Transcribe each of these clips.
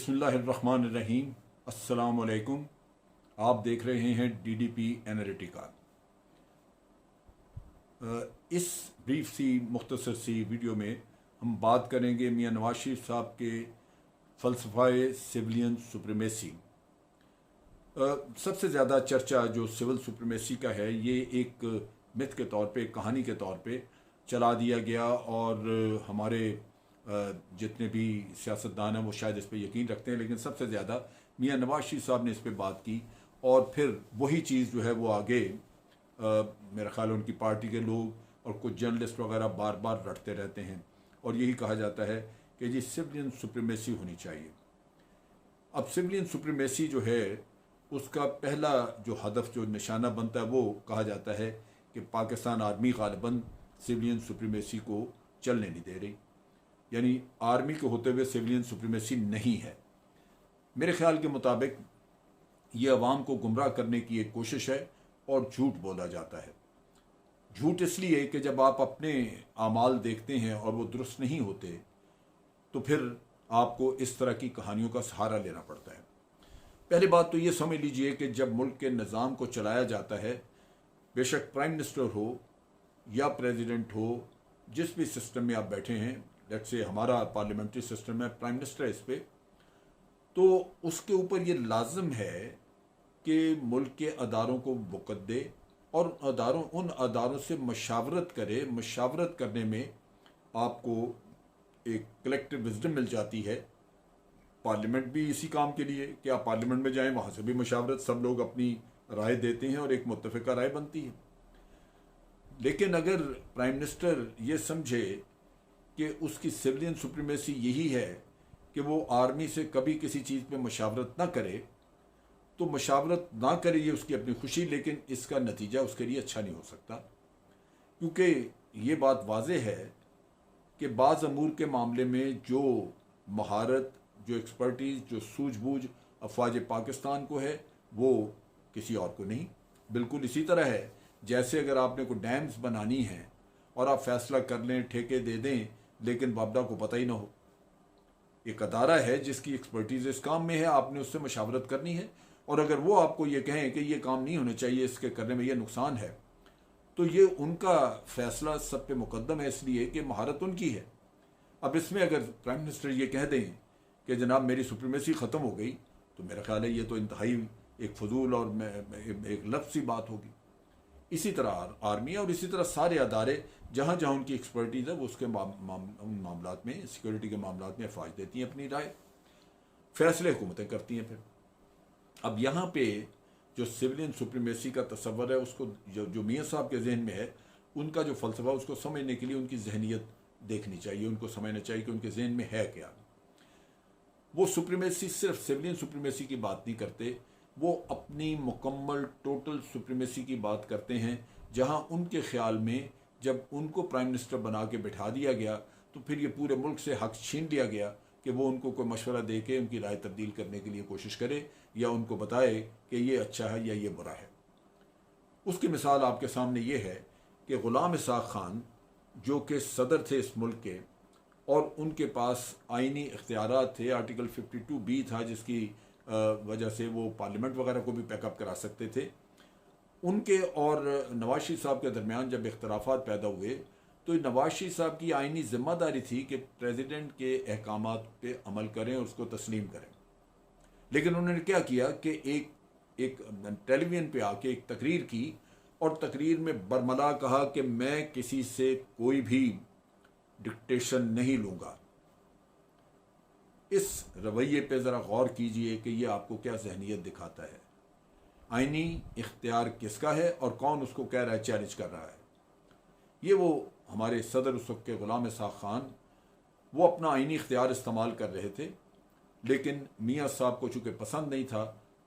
बिस्मिल्लाहिर्रहमानिर्रहीम। अस्सलामुअलैकुम। आप देख रहे हैं DDP एनालिटिका। इस ब्रीफ सी मुख्तसर सी वीडियो में हम बात करेंगे मियां नवाज शरीफ साहब के फ़लसफ़ाए सिविलियन सुप्रीमेसी। सबसे ज़्यादा चर्चा जो सिविल सुप्रीमेसी का है, ये एक मिथ के तौर पे, कहानी के तौर पे चला दिया गया और हमारे जितने भी सियासतदान हैं वो शायद इस पर यकीन रखते हैं, लेकिन सबसे ज़्यादा मियां नवाज शरीफ साहब ने इस पर बात की और फिर वही चीज़ जो है वो आगे मेरा ख्याल है उनकी पार्टी के लोग और कुछ जर्नलिस्ट वगैरह बार बार रटते रहते हैं और यही कहा जाता है कि जी सिविलियन सुप्रीमेसी होनी चाहिए। अब सिविलियन सुप्रीमेसी जो है उसका पहला जो हदफ, जो निशाना बनता है, वो कहा जाता है कि पाकिस्तान आर्मी गालिबन सिविलियन सुप्रीमेसी को चलने नहीं दे रही, यानी आर्मी के होते हुए सिविलियन सुप्रीमेसी नहीं है। मेरे ख्याल के मुताबिक ये अवाम को गुमराह करने की एक कोशिश है और झूठ बोला जाता है। झूठ इसलिए कि जब आप अपने आमाल देखते हैं और वो दुरुस्त नहीं होते तो फिर आपको इस तरह की कहानियों का सहारा लेना पड़ता है। पहली बात तो ये समझ लीजिए कि जब मुल्क के निज़ाम को चलाया जाता है, बेशक प्राइम मिनिस्टर हो या प्रेसिडेंट हो, जिस भी सिस्टम में आप बैठे हैं, लेट्स से हमारा पार्लियामेंट्री सिस्टम है, प्राइम मिनिस्टर है इस पर, तो उसके ऊपर ये लाजिम है कि मुल्क के अदारों को वक़्त दे और उन अदारों से मशावरत करे। मशावरत करने में आपको एक कलेक्टिव विजडम मिल जाती है। पार्लियामेंट भी इसी काम के लिए कि आप पार्लियामेंट में जाएं, वहाँ से भी मशावरत, सब लोग अपनी राय देते हैं और एक मुत्तफ़िका राय बनती है। लेकिन अगर प्राइम मिनिस्टर ये समझे कि उसकी सिविलियन सुप्रीमेसी यही है कि वो आर्मी से कभी किसी चीज़ पे मशावरत ना करे, तो मशावरत ना करे ये उसकी अपनी खुशी, लेकिन इसका नतीजा उसके लिए अच्छा नहीं हो सकता, क्योंकि ये बात वाज़ेह है कि बाज़ अमूर के मामले में जो महारत, जो एक्सपर्टीज़, जो सूझबूझ अफवाज पाकिस्तान को है वो किसी और को नहीं। बिल्कुल इसी तरह है जैसे अगर आपने कोई डैम्स बनानी है और आप फैसला कर लें, ठेके दे दें, लेकिन बाबडा को पता ही ना हो। एक अदारा है जिसकी एक्सपर्टीज़ इस काम में है, आपने उससे मशावरत करनी है और अगर वो आपको ये कहें कि ये काम नहीं होना चाहिए, इसके करने में ये नुकसान है, तो ये उनका फैसला सब पे मुकद्दम है, इसलिए कि महारत उनकी है। अब इसमें अगर प्राइम मिनिस्टर ये कह दें कि जनाब मेरी सुप्रीमेसी ख़त्म हो गई, तो मेरा ख्याल है ये तो इंतहाई एक फजूल और एक लफ्ज़ी बात होगी। इसी तरह आर्मी और इसी तरह सारे अदारे जहाँ जहाँ उनकी एक्सपर्टीज़ है वो उसके उन मामलात में, सिक्योरिटी के मामलात में अफवाज देती हैं अपनी राय, फैसले हुकूमतें करती हैं। फिर अब यहाँ पे जो सिविलियन सुप्रीमेसी का तस्वर है, उसको जो मियाँ साहब के जहन में है, उनका जो फ़लसफ़ा, उसको समझने के लिए उनकी जहनीत देखनी चाहिए, उनको समझना चाहिए कि उनके जहन में है क्या। वो सुप्रीमेसी सिर्फ सिविलियन सुप्रीमेसी की बात नहीं करते, वो अपनी मुकम्मल टोटल सुप्रीमेसी की बात करते हैं, जहां उनके ख्याल में जब उनको प्राइम मिनिस्टर बना के बिठा दिया गया तो फिर ये पूरे मुल्क से हक छीन लिया गया कि वो उनको कोई मशवरा दे के उनकी राय तब्दील करने के लिए कोशिश करे या उनको बताए कि ये अच्छा है या ये बुरा है। उसकी मिसाल आपके सामने ये है कि ग़ुलाम इसाक़ खान जो कि सदर थे इस मुल्क के और उनके पास आइनी इख्तियारात थे, आर्टिकल 52B था जिसकी वजह से वो पार्लियामेंट वगैरह को भी पैकअप करा सकते थे। उनके और नवाज शरीफ साहब के दरमियान जब इख्तलाफात पैदा हुए तो नवाज शरीफ साहब की आइनी जिम्मेदारी थी कि प्रेसिडेंट के अहकामात पे अमल करें और उसको तस्लीम करें। लेकिन उन्होंने क्या किया कि एक टेलीविज़न पे आके एक तकरीर की और तकरीर में बरमला कहा कि मैं किसी से कोई भी डिक्टेशन नहीं लूँगा। इस रवैये पे ज़रा गौर कीजिए कि ये आपको क्या जहनीत दिखाता है। आइनी इख्तियार किसका है और कौन उसको कह रहा है, चैलेंज कर रहा है। ये वो हमारे सदर उस वक्त के ग़ुलाम इसाक़ खान, वो अपना आइनी इख्तियार इस्तेमाल कर रहे थे, लेकिन मियाँ साहब को चूँकि पसंद नहीं था,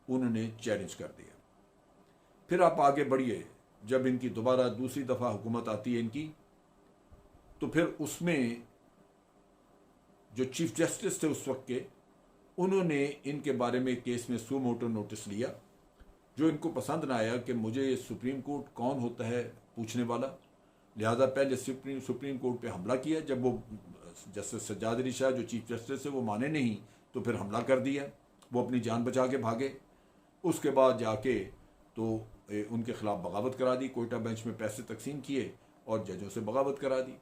उन्होंने चैलेंज कर दिया। फिर आप आगे बढ़िए, जब इनकी दोबारा दूसरी दफ़ा हुकूमत आती है इनकी, तो फिर उसमें जो चीफ जस्टिस थे उस वक्त के, उन्होंने इनके बारे में केस में सू मोटो नोटिस लिया। जो इनको पसंद ना आया कि मुझे सुप्रीम कोर्ट कौन होता है पूछने वाला, लिहाजा पहले सुप्रीम कोर्ट पे हमला किया। जब वो जस्टिस सज्जाद अली शाह जो चीफ जस्टिस है वो माने नहीं तो फिर हमला कर दिया, वो अपनी जान बचा के भागे। उसके बाद जाके तो उनके खिलाफ बगावत करा दी, कोयटा बेंच में पैसे तकसीम किए और जजों से बगावत करा दी।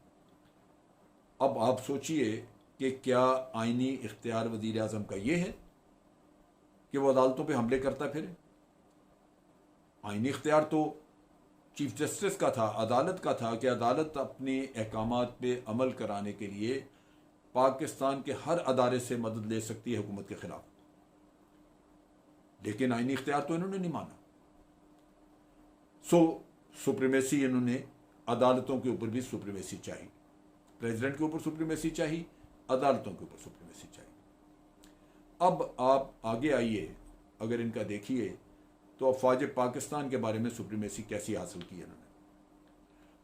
अब आप सोचिए कि क्या आईनी इख्तियार वज़ीर आज़म का ये है कि वो अदालतों पे हमले करता फिरे? आईनी इख्तियार तो चीफ जस्टिस का था, अदालत का था कि अदालत अपने अहकामात पे अमल कराने के लिए पाकिस्तान के हर अदारे से मदद ले सकती है हुकूमत के खिलाफ। लेकिन आईनी इख्तियार तो इन्होंने नहीं माना। सुप्रीमेसी, इन्होंने अदालतों के ऊपर भी सुप्रीमेसी चाहिए, प्रेसिडेंट के ऊपर सुप्रीमेसी चाहिए, अदालतों के ऊपर सुप्रीमेसी चाहिए। अब आप आगे आइए, अगर इनका देखिए तो अफवाज पाकिस्तान के बारे में सुप्रीमेसी कैसी हासिल की इन्होंने।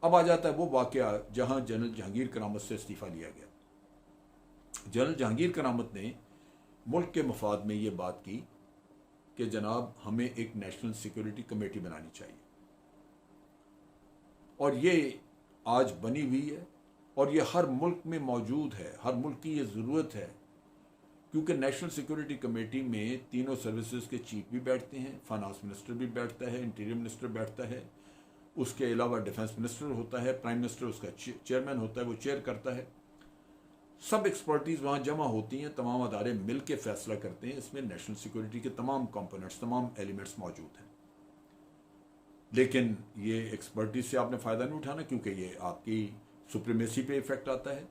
अब आ जाता है वो वाकया जहां जनरल जहांगीर करामत से इस्तीफा लिया गया। जनरल जहांगीर करामत ने मुल्क के मफाद में ये बात की कि जनाब हमें एक नेशनल सिक्योरिटी कमेटी बनानी चाहिए, और ये आज बनी हुई है और ये हर मुल्क में मौजूद है, हर मुल्क की ये ज़रूरत है, क्योंकि नेशनल सिक्योरिटी कमेटी में तीनों सर्विसेज के चीफ भी बैठते हैं, फाइनेंस मिनिस्टर भी बैठता है, इंटीरियर मिनिस्टर बैठता है, उसके अलावा डिफेंस मिनिस्टर होता है, प्राइम मिनिस्टर उसका चेयरमैन होता है, वो चेयर करता है। सब एक्सपर्टीज़ वहाँ जमा होती हैं, तमाम अदारे मिल के फैसला करते हैं। इसमें नेशनल सिक्योरिटी के तमाम कंपोनेंट्स, तमाम एलिमेंट्स मौजूद हैं। लेकिन ये एक्सपर्टीज से आपने फ़ायदा नहीं उठाना, क्योंकि ये आपकी सुप्रीमेसी पे इफेक्ट आता है।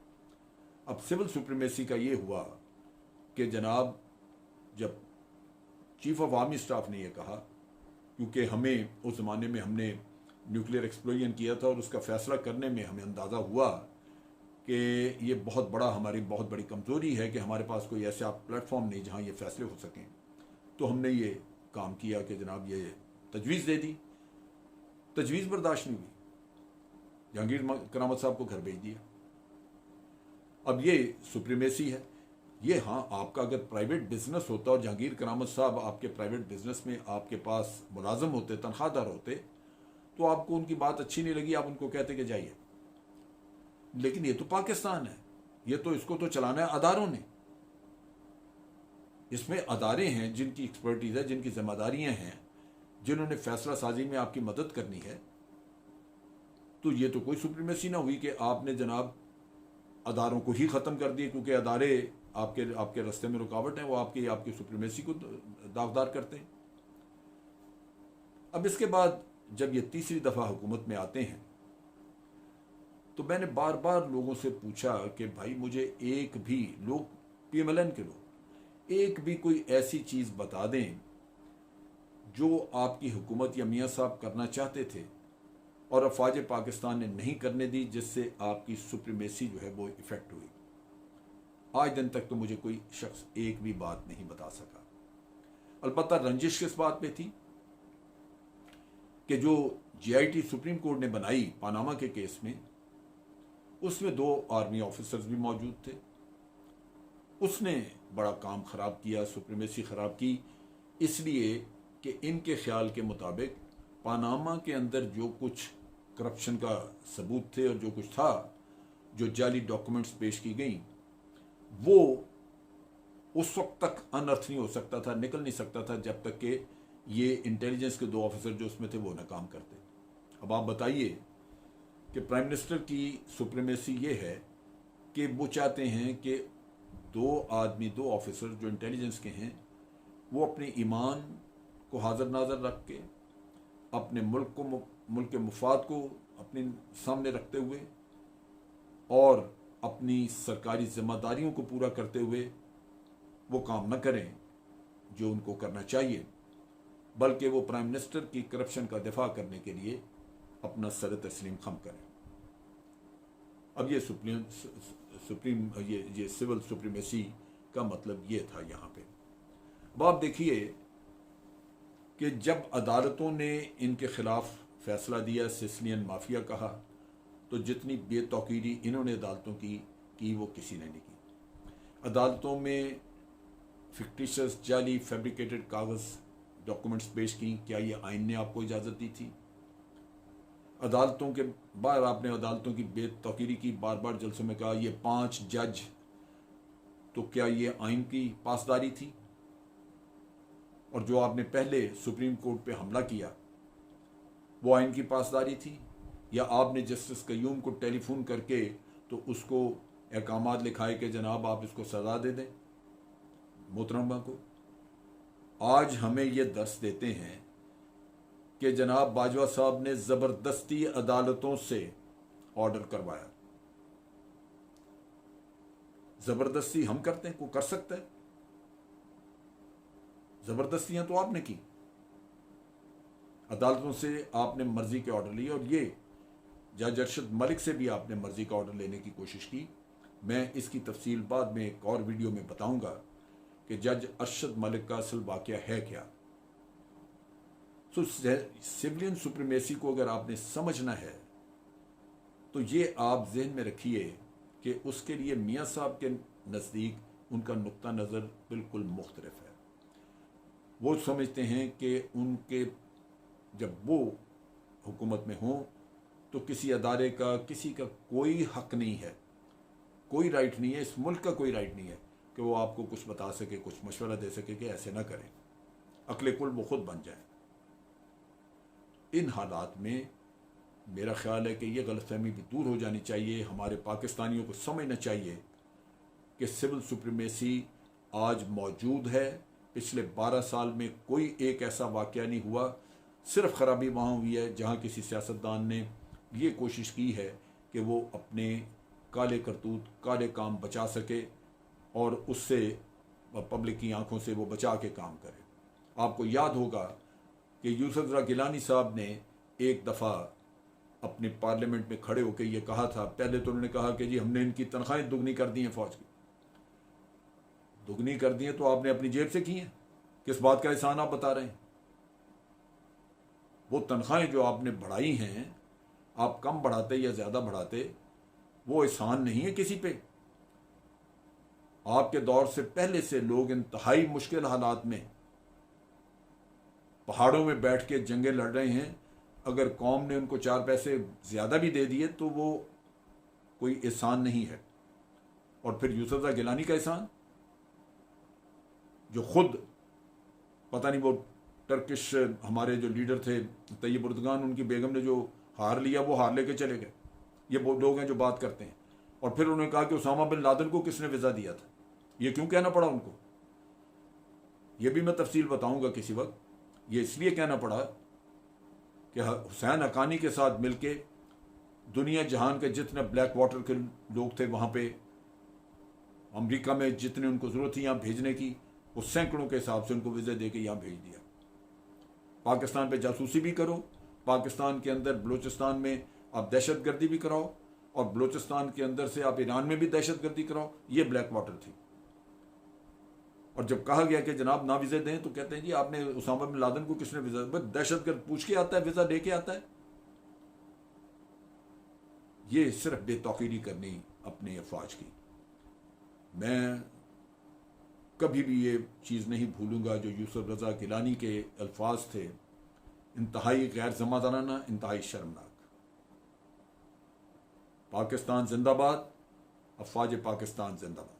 अब सिविल सुप्रीमेसी का ये हुआ कि जनाब जब चीफ ऑफ आर्मी स्टाफ ने यह कहा, क्योंकि हमें उस ज़माने में हमने न्यूक्लियर एक्सप्लोजन किया था और उसका फ़ैसला करने में हमें अंदाज़ा हुआ कि ये हमारी बहुत बड़ी कमज़ोरी है कि हमारे पास कोई ऐसा प्लेटफॉर्म नहीं जहाँ ये फ़ैसले हो सकें। तो हमने ये काम किया कि जनाब ये तजवीज़ दे दी। तजवीज़ बर्दाश्त नहीं हुई, जहांगीर करामत साहब को घर भेज दिया। अब ये सुप्रीमेसी है ये। हाँ, आपका अगर प्राइवेट बिजनेस होता और जहांगीर करामत साहब आपके प्राइवेट बिजनेस में आपके पास मुलाजम होते, तनख्वाहदार होते, तो आपको उनकी बात अच्छी नहीं लगी, आप उनको कहते कि जाइए। लेकिन ये तो पाकिस्तान है, ये तो इसको तो चलाना है अदारों ने। इसमें अदारे हैं जिनकी एक्सपर्टीज है, जिनकी जिम्मेदारियां हैं, जिन्होंने फैसला साजी में आपकी मदद करनी है। तो ये तो कोई सुप्रीमेसी ना हुई कि आपने जनाब अदारों को ही ख़त्म कर दिए, क्योंकि अदारे आपके रास्ते में रुकावट है, वो आपकी सुप्रीमेसी को दागदार करते हैं। अब इसके बाद जब ये तीसरी दफ़ा हुकूमत में आते हैं तो मैंने बार बार लोगों से पूछा कि भाई मुझे एक भी लोग, PMLN के लोग, एक भी कोई ऐसी चीज़ बता दें जो आपकी हुकूमत या मियाँ साहब करना चाहते थे और अफवाज पाकिस्तान ने नहीं करने दी, जिससे आपकी सुप्रीमेसी जो है वो इफेक्ट हुई। आज दिन तक तो मुझे कोई शख्स एक भी बात नहीं बता सका। अलबत्ता रंजिश किस बात पे थी कि जो GIT सुप्रीम कोर्ट ने बनाई पानामा के केस में, उसमें 2 आर्मी ऑफिसर्स भी मौजूद थे। उसने बड़ा काम खराब किया, सुप्रीमेसी खराब की, इसलिए कि इनके ख्याल के मुताबिक पानामा के अंदर जो कुछ करप्शन का सबूत थे और जो कुछ था, जो जाली डॉक्यूमेंट्स पेश की गई, वो उस वक्त तक अनर्थ नहीं हो सकता था, निकल नहीं सकता था, जब तक कि ये इंटेलिजेंस के 2 ऑफिसर जो उसमें थे वो ना काम करते। अब आप बताइए कि प्राइम मिनिस्टर की सुप्रीमेसी ये है कि वो चाहते हैं कि 2 ऑफिसर जो इंटेलिजेंस के हैं, वो अपने ईमान को हाजिर नाजर रख के, अपने मुल्क के मुफाद को अपने सामने रखते हुए और अपनी सरकारी जिम्मेदारियों को पूरा करते हुए वो काम न करें जो उनको करना चाहिए, बल्कि वो प्राइम मिनिस्टर की करप्शन का दिफा करने के लिए अपना सर तस्लीम खम करें। अब ये ये सिविल सुप्रीमेसी का मतलब ये था यहाँ पे। अब आप देखिए कि जब अदालतों ने इनके खिलाफ फैसला दिया, सिसिलियन माफिया कहा, तो जितनी बेतौकीरी इन्होंने अदालतों की वो किसी ने नहीं की। अदालतों में फिक्टिशियस, जाली, फैब्रिकेटेड कागज़ डॉक्यूमेंट्स पेश की। क्या ये आइन ने आपको इजाज़त दी थी? अदालतों के बाहर आपने अदालतों की बेतौकीरी की, बार बार जलसों में कहा ये 5 जज तो क्या ये आइन की पासदारी थी? और जो आपने पहले सुप्रीम कोर्ट पे हमला किया वो आइन की पासदारी थी, या आपने जस्टिस कयूम को टेलीफोन करके तो उसको अहकामात लिखाए कि जनाब आप इसको सज़ा दे दें मोहतरमा को? आज हमें ये दर्स देते हैं कि जनाब बाजवा साहब ने ज़बरदस्ती अदालतों से ऑर्डर करवाया। ज़बरदस्ती हम करते हैं, कोई कर सकता है? ज़बरदस्तियां तो आपने की, अदालतों से आपने मर्जी के ऑर्डर लिए, और ये जज अरशद मलिक से भी आपने मर्जी का ऑर्डर लेने की कोशिश की। मैं इसकी तफसील बाद में एक और वीडियो में बताऊंगा कि जज अरशद मलिक का असल वाक़या है क्या। तो सिविलियन सुप्रीमेसी को अगर आपने समझना है तो ये आप जहन में रखिए कि उसके लिए मियाँ साहब के नज़दीक उनका नुक्ता नज़र बिल्कुल मुख्तलिफ है। वो समझते हैं कि उनके जब वो हुकूमत में हों तो किसी अदारे का, किसी का कोई हक नहीं है, कोई राइट नहीं है, इस मुल्क का कोई राइट नहीं है कि वो आपको कुछ बता सके, कुछ मशवरा दे सके कि ऐसे ना करें, अक्ल कुल वो खुद बन जाए। इन हालात में मेरा ख्याल है कि ये गलतफहमी भी दूर हो जानी चाहिए। हमारे पाकिस्तानियों को समझना चाहिए कि सिविल सुप्रीमेसी आज मौजूद है। पिछले 12 साल में कोई एक ऐसा वाक़या नहीं हुआ, सिर्फ खराबी वहाँ हुई है जहाँ किसी सियासतदान ने ये कोशिश की है कि वो अपने काले करतूत, काले काम बचा सके और उससे पब्लिक की आंखों से वो बचा के काम करे। आपको याद होगा कि यूसुफ रज़ा गिलानी साहब ने एक दफ़ा अपने पार्लियामेंट में खड़े होकर ये कहा था, पहले तो उन्होंने कहा कि जी हमने इनकी तनख्वाहें दुगनी कर दी हैं, फौज की दुगनी कर दी हैं, तो आपने अपनी जेब से की हैं, किस बात का एहसान आप बता रहे हैं? वो तनख्वाहें जो आपने बढ़ाई हैं, आप कम बढ़ाते या ज़्यादा बढ़ाते, वो एहसान नहीं है किसी पे। आपके दौर से पहले से लोग इंतहाई मुश्किल हालात में पहाड़ों में बैठ के जंगें लड़ रहे हैं। अगर कौम ने उनको 4 पैसे ज़्यादा भी दे दिए तो वो कोई एहसान नहीं है। और फिर यूसुफ रज़ा गिलानी का एहसान, जो खुद पता नहीं वो टर्किश हमारे जो लीडर थे तैयब उर्दगान, उनकी बेगम ने जो हार लिया वो हार लेके चले गए। ये वो लोग हैं जो बात करते हैं। और फिर उन्होंने कहा कि उसामा बिन लादेन को किसने वीज़ा दिया था, ये क्यों कहना पड़ा उनको? ये भी मैं तफसील बताऊंगा किसी वक्त। ये इसलिए कहना पड़ा कि हुसैन हक्कानी के साथ मिलके दुनिया जहान के जितने ब्लैक वाटर के लोग थे वहाँ पे, अमेरिका में जितने उनको ज़रूरत थी यहाँ भेजने की, वो सैकड़ों के हिसाब से उनको वीज़े दे के यहाँ भेज दिया। पाकिस्तान पे जासूसी भी करो, पाकिस्तान के अंदर बलूचिस्तान में आप दहशत गर्दी भी कराओ, और बलूचिस्तान के अंदर से आप ईरान में भी दहशत गर्दी कराओ। ये ब्लैक वाटर थी। और जब कहा गया कि जनाब ना वीज़े दें तो कहते हैं जी आपने उसामा बिन लादेन को किसने वीज़ा, दहशत गर्द पूछ के आता है, वीज़ा दे के आता है। ये सिर्फ बेतौकीरी करनी अपने अफवाज की। मैं कभी भी ये चीज़ नहीं भूलूंगा जो यूसुफ रज़ा गिलानी के अल्फाज थे, इंतहाई गैर ज़िम्मेदाराना, इंतहाई शर्मनाक। पाकिस्तान जिंदाबाद, अफवाज पाकिस्तान जिंदाबाद।